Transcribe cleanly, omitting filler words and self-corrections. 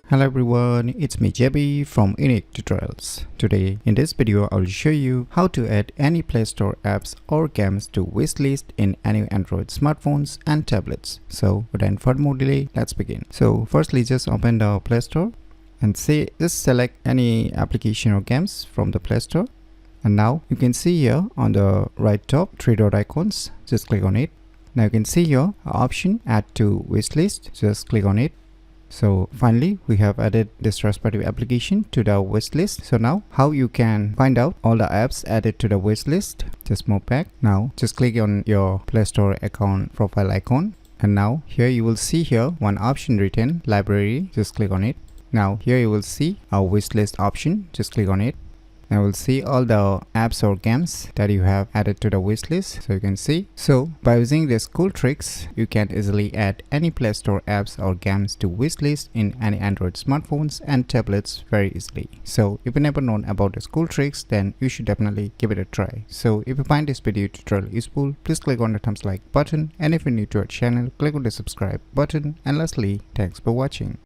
Hello everyone, it's me JB from UniqueTutorials. Today in this video I will show you how to add any Play Store apps or games to wishlist in any Android smartphones and tablets. So without further more delay, let's begin. So firstly, just open the Play Store and just select any application or games from the Play Store. And now you can see here on the right top 3 dot icons, just click on it. Now you can see here option add to wishlist, just click on it. So finally we have added this respective application to the wishlist. So now how you can find out all the apps added to the wishlist, just move back. Now just click on your Play Store account profile icon, and now here you will see here one option written library, just click on it. Now here you will see our wishlist option, just click on it. Now we'll see all the apps or games that you have added to the wishlist. So you can see. So by using these cool tricks, you can easily add any Play Store apps or games to wishlist in any Android smartphones and tablets very easily. So if you never known about these cool tricks, then you should definitely give it a try. So if you find this video tutorial useful, please click on the thumbs like button, and if you're new to our channel, click on the subscribe button. And lastly, thanks for watching.